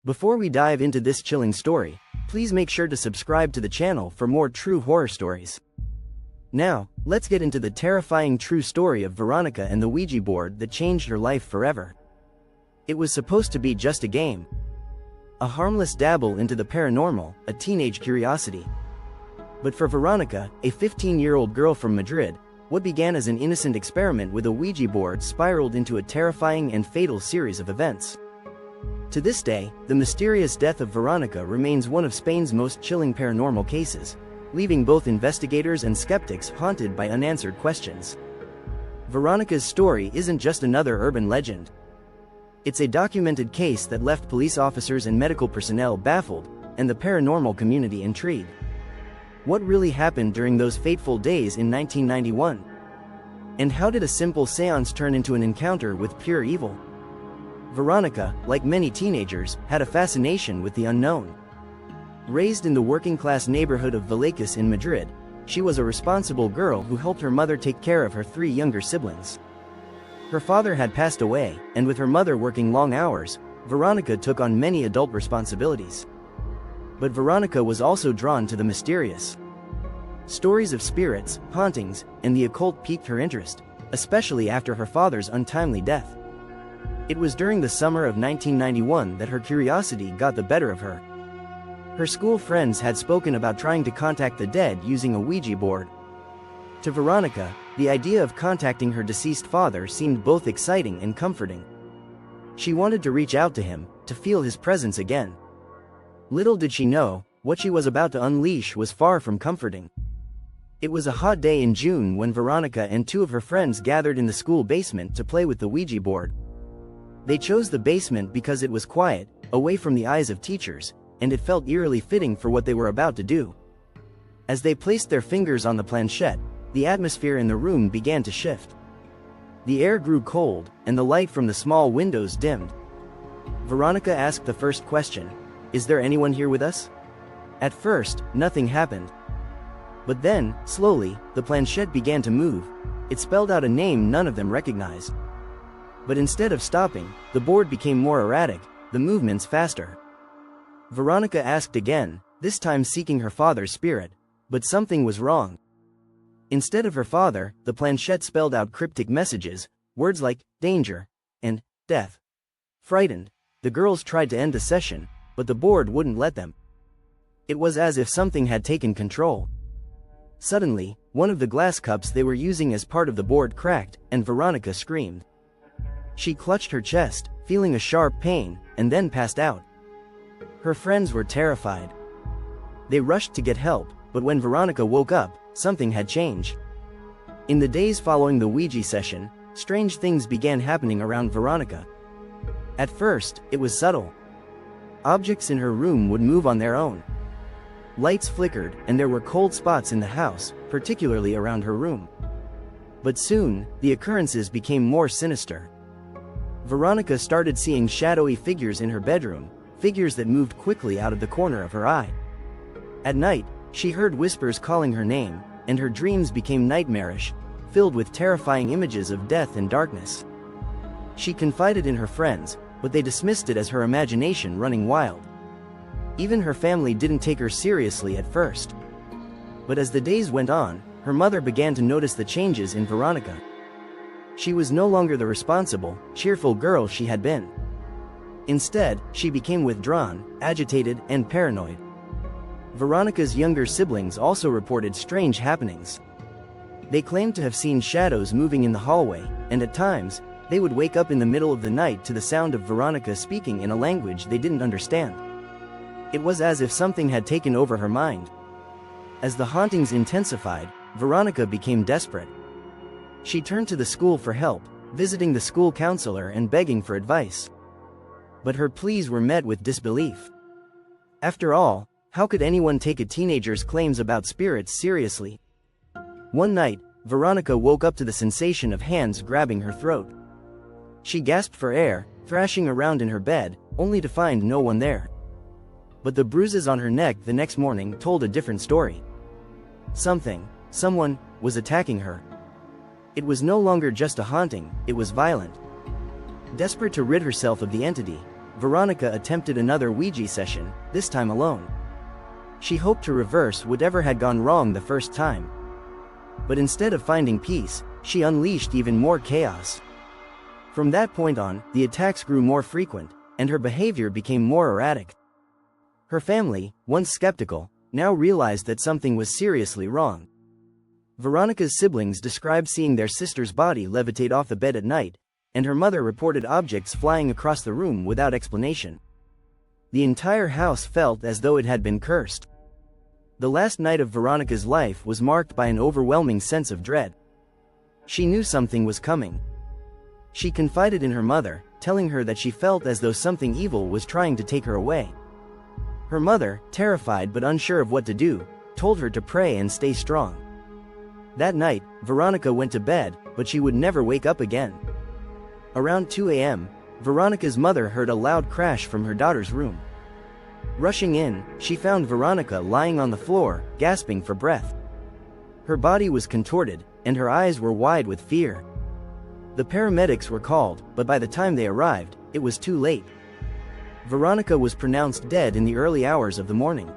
Before we dive into this chilling story, please make sure to subscribe to the channel for more true horror stories. Now, let's get into the terrifying true story of Veronica and the Ouija board that changed her life forever. It was supposed to be just a game. A harmless dabble into the paranormal, a teenage curiosity. But for Veronica, a 15-year-old girl from Madrid, what began as an innocent experiment with a Ouija board spiraled into a terrifying and fatal series of events. To this day, the mysterious death of Veronica remains one of Spain's most chilling paranormal cases, leaving both investigators and skeptics haunted by unanswered questions. Veronica's story isn't just another urban legend. It's a documented case that left police officers and medical personnel baffled, and the paranormal community intrigued. What really happened during those fateful days in 1991? And how did a simple seance turn into an encounter with pure evil? Veronica, like many teenagers, had a fascination with the unknown. Raised in the working-class neighborhood of Vallecas in Madrid, she was a responsible girl who helped her mother take care of her 3 younger siblings. Her father had passed away, and with her mother working long hours, Veronica took on many adult responsibilities. But Veronica was also drawn to the mysterious. Stories of spirits, hauntings, and the occult piqued her interest, especially after her father's untimely death. It was during the summer of 1991 that her curiosity got the better of her. Her school friends had spoken about trying to contact the dead using a Ouija board. To Veronica, the idea of contacting her deceased father seemed both exciting and comforting. She wanted to reach out to him, to feel his presence again. Little did she know, what she was about to unleash was far from comforting. It was a hot day in June when Veronica and 2 of her friends gathered in the school basement to play with the Ouija board. They chose the basement because it was quiet, away from the eyes of teachers, and it felt eerily fitting for what they were about to do. As they placed their fingers on the planchette, the atmosphere in the room began to shift. The air grew cold, and the light from the small windows dimmed. Veronica asked the first question, "Is there anyone here with us?" At first, nothing happened. But then, slowly, the planchette began to move. It spelled out a name none of them recognized. But instead of stopping, the board became more erratic, the movements faster. Veronica asked again, this time seeking her father's spirit, but something was wrong. Instead of her father, the planchette spelled out cryptic messages, words like danger and death. Frightened, the girls tried to end the session, but the board wouldn't let them. It was as if something had taken control. Suddenly, one of the glass cups they were using as part of the board cracked, and Veronica screamed. She clutched her chest, feeling a sharp pain, and then passed out. Her friends were terrified. They rushed to get help, but when Veronica woke up, something had changed. In the days following the Ouija session, strange things began happening around Veronica. At first, it was subtle. Objects in her room would move on their own. Lights flickered, and there were cold spots in the house, particularly around her room. But soon, the occurrences became more sinister. Veronica started seeing shadowy figures in her bedroom, figures that moved quickly out of the corner of her eye. At night, she heard whispers calling her name, and her dreams became nightmarish, filled with terrifying images of death and darkness. She confided in her friends, but they dismissed it as her imagination running wild. Even her family didn't take her seriously at first. But as the days went on, her mother began to notice the changes in Veronica. She was no longer the responsible, cheerful girl she had been. Instead, she became withdrawn, agitated, and paranoid. Veronica's younger siblings also reported strange happenings. They claimed to have seen shadows moving in the hallway, and at times, they would wake up in the middle of the night to the sound of Veronica speaking in a language they didn't understand. It was as if something had taken over her mind. As the hauntings intensified, Veronica became desperate. She turned to the school for help, visiting the school counselor and begging for advice. But her pleas were met with disbelief. After all, how could anyone take a teenager's claims about spirits seriously? One night, Veronica woke up to the sensation of hands grabbing her throat. She gasped for air, thrashing around in her bed, only to find no one there. But the bruises on her neck the next morning told a different story. Someone, was attacking her. It was no longer just a haunting, it was violent. Desperate to rid herself of the entity, Veronica attempted another Ouija session, this time alone. She hoped to reverse whatever had gone wrong the first time. But instead of finding peace, she unleashed even more chaos. From that point on, the attacks grew more frequent, and her behavior became more erratic. Her family, once skeptical, now realized that something was seriously wrong. Veronica's siblings described seeing their sister's body levitate off the bed at night, and her mother reported objects flying across the room without explanation. The entire house felt as though it had been cursed. The last night of Veronica's life was marked by an overwhelming sense of dread. She knew something was coming. She confided in her mother, telling her that she felt as though something evil was trying to take her away. Her mother, terrified but unsure of what to do, told her to pray and stay strong. That night, Veronica went to bed, but she would never wake up again. Around 2 a.m., Veronica's mother heard a loud crash from her daughter's room. Rushing in, she found Veronica lying on the floor, gasping for breath. Her body was contorted, and her eyes were wide with fear. The paramedics were called, but by the time they arrived, it was too late. Veronica was pronounced dead in the early hours of the morning.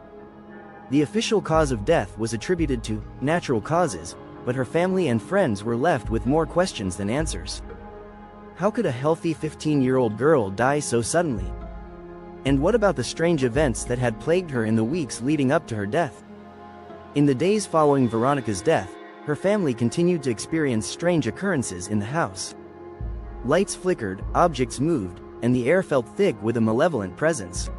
The official cause of death was attributed to natural causes, but her family and friends were left with more questions than answers. How could a healthy 15-year-old girl die so suddenly? And what about the strange events that had plagued her in the weeks leading up to her death? In the days following Veronica's death, her family continued to experience strange occurrences in the house. Lights flickered, objects moved, and the air felt thick with a malevolent presence.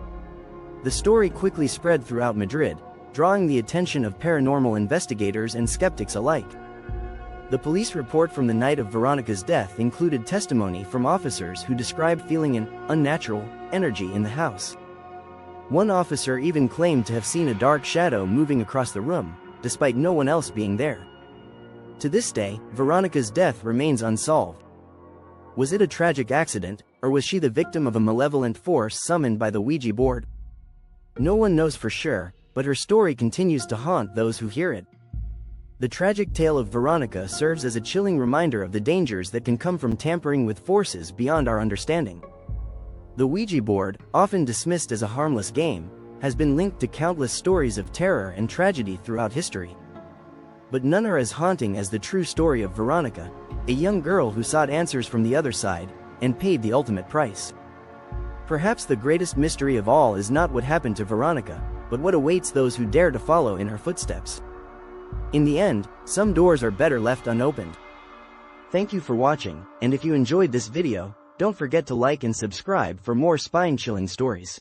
The story quickly spread throughout Madrid, drawing the attention of paranormal investigators and skeptics alike. The police report from the night of Veronica's death included testimony from officers who described feeling an unnatural energy in the house. One officer even claimed to have seen a dark shadow moving across the room, despite no one else being there. To this day, Veronica's death remains unsolved. Was it a tragic accident, or was she the victim of a malevolent force summoned by the Ouija board? No one knows for sure, but her story continues to haunt those who hear it. The tragic tale of Veronica serves as a chilling reminder of the dangers that can come from tampering with forces beyond our understanding. The Ouija board, often dismissed as a harmless game, has been linked to countless stories of terror and tragedy throughout history. But none are as haunting as the true story of Veronica, a young girl who sought answers from the other side, and paid the ultimate price. Perhaps the greatest mystery of all is not what happened to Veronica, but what awaits those who dare to follow in her footsteps. In the end, some doors are better left unopened. Thank you for watching, and if you enjoyed this video, don't forget to like and subscribe for more spine-chilling stories.